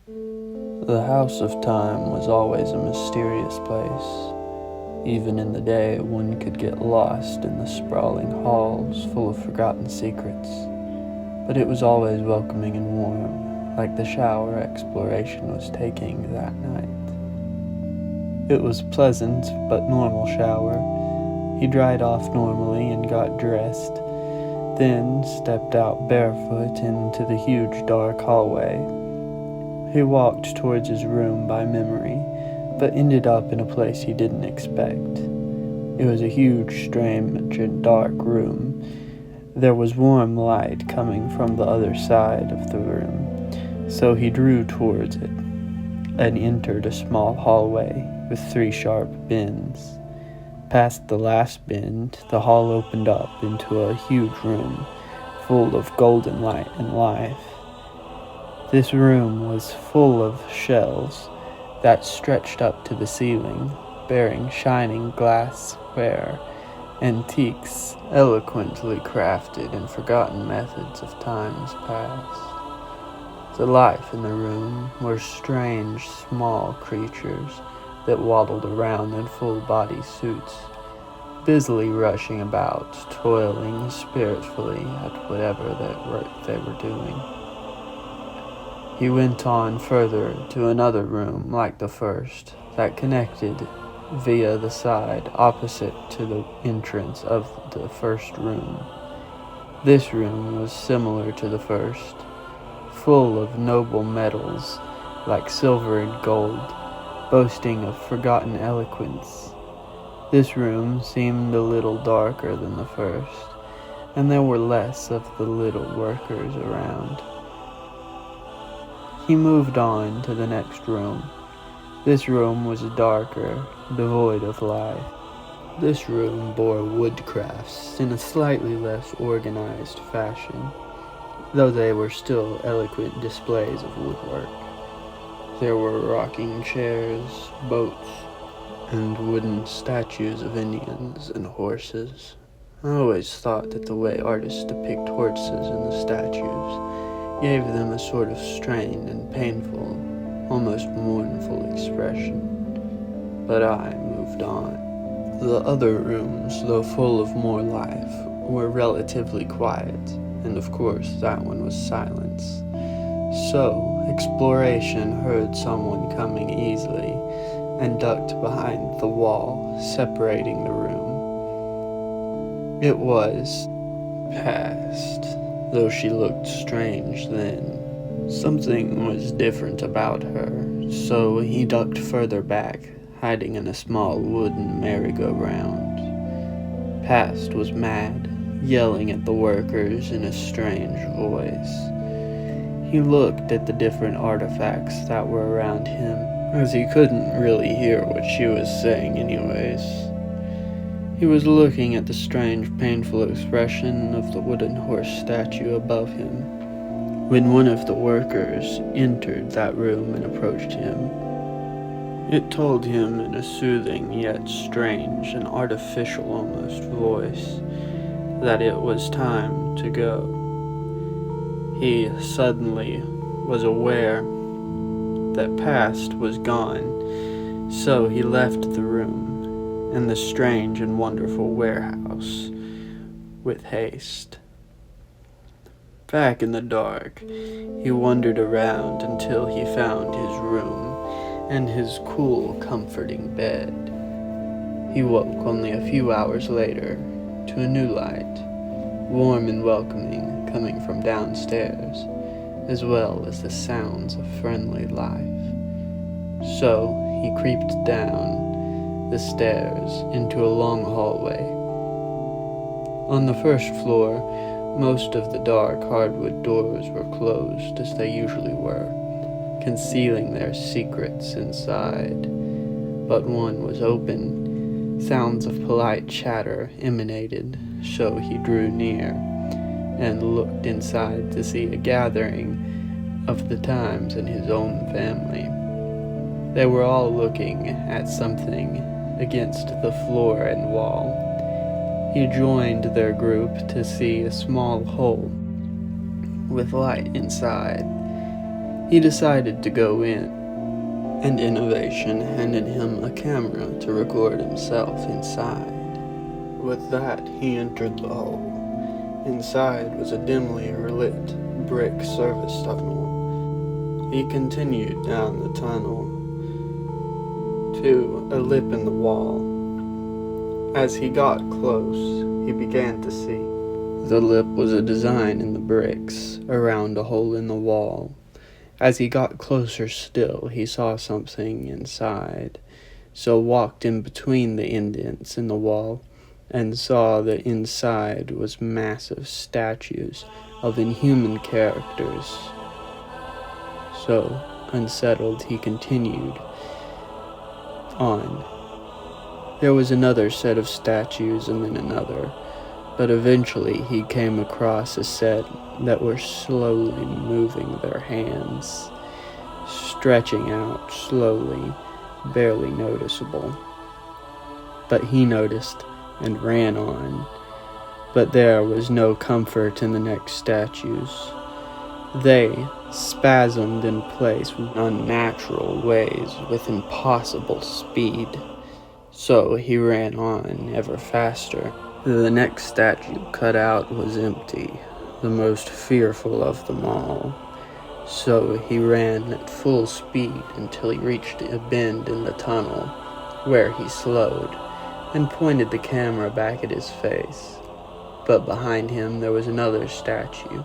The House of Time was always a mysterious place. Even in the day, one could get lost in the sprawling halls full of forgotten secrets. But it was always welcoming and warm, like the shower exploration was taking that night. It was pleasant but normal shower. He dried off normally and got dressed, then stepped out barefoot into the huge dark hallway. He walked towards his room by memory, but ended up in a place he didn't expect. It was a huge, strange, and dark room. There was warm light coming from the other side of the room, so he drew towards it and entered a small hallway with 3 sharp bends. Past the last bend, the hall opened up into a huge room full of golden light and life. This room was full of shelves that stretched up to the ceiling, bearing shining glassware, antiques eloquently crafted in forgotten methods of times past. The life in the room were strange, small creatures that waddled around in full-body suits, busily rushing about, toiling spiritfully at whatever that work they were doing. He went on further to another room like the first, that connected via the side opposite to the entrance of the first room. This room was similar to the first, full of noble metals like silver and gold, boasting of forgotten eloquence. This room seemed a little darker than the first, and there were less of the little workers around. He moved on to the next room. This room was darker, devoid of life. This room bore woodcrafts in a slightly less organized fashion, though they were still eloquent displays of woodwork. There were rocking chairs, boats, and wooden statues of Indians and horses. I always thought that the way artists depict horses in the statues gave them a sort of strained and painful, almost mournful expression. But I moved on. The other rooms, though full of more life, were relatively quiet, and of course that one was silence. So, exploration heard someone coming easily and ducked behind the wall separating the room. It was past, though she looked strange then. Something was different about her, so he ducked further back, hiding in a small wooden merry-go-round. Past was mad, yelling at the workers in a strange voice. He looked at the different artifacts that were around him, as he couldn't really hear what she was saying anyways. He was looking at the strange, painful expression of the wooden horse statue above him, when one of the workers entered that room and approached him. It told him in a soothing yet strange and artificial almost voice that it was time to go. He suddenly was aware that past was gone, so he left the room and the strange and wonderful warehouse with haste. Back in the dark, he wandered around until he found his room and his cool, comforting bed. He woke only a few hours later to a new light, warm and welcoming, coming from downstairs, as well as the sounds of friendly life. So he creeped down the stairs into a long hallway. On the first floor, most of the dark hardwood doors were closed as they usually were, concealing their secrets inside. But one was open. Sounds of polite chatter emanated, so he drew near and looked inside to see a gathering of the Times and his own family. They were all looking at something against the floor and wall. He joined their group to see a small hole with light inside. He decided to go in, and Innovation handed him a camera to record himself inside. With that, he entered the hole. Inside was a dimly lit brick service tunnel. He continued down the tunnel to a lip in the wall. As he got close, he began to see. The lip was a design in the bricks around a hole in the wall. As he got closer still, he saw something inside, so walked in between the indents in the wall and saw that inside was massive statues of inhuman characters. So, unsettled, he continued on. There was another set of statues and then another, but eventually he came across a set that were slowly moving their hands, stretching out slowly, barely noticeable. But he noticed and ran on, but there was no comfort in the next statues. They spasmed in place in unnatural ways with impossible speed. So he ran on ever faster. The next statue cut out was empty, the most fearful of them all. So he ran at full speed until he reached a bend in the tunnel, where he slowed and pointed the camera back at his face. But behind him there was another statue,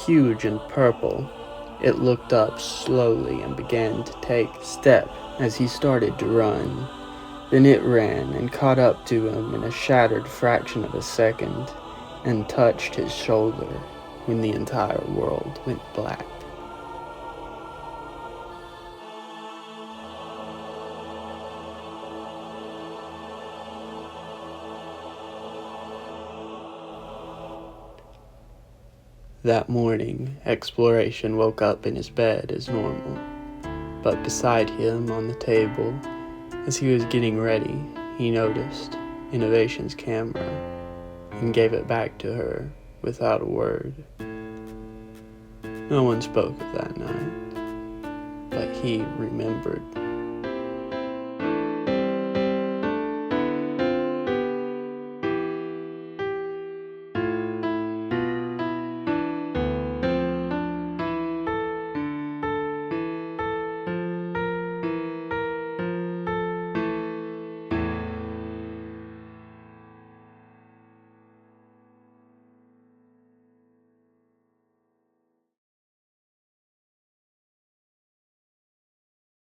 huge and purple. It looked up slowly and began to take a step as he started to run. Then it ran and caught up to him in a shattered fraction of a second and touched his shoulder when the entire world went black. That morning, Exploration woke up in his bed as normal, but beside him on the table, as he was getting ready, he noticed Innovation's camera and gave it back to her without a word. No one spoke of that night, but he remembered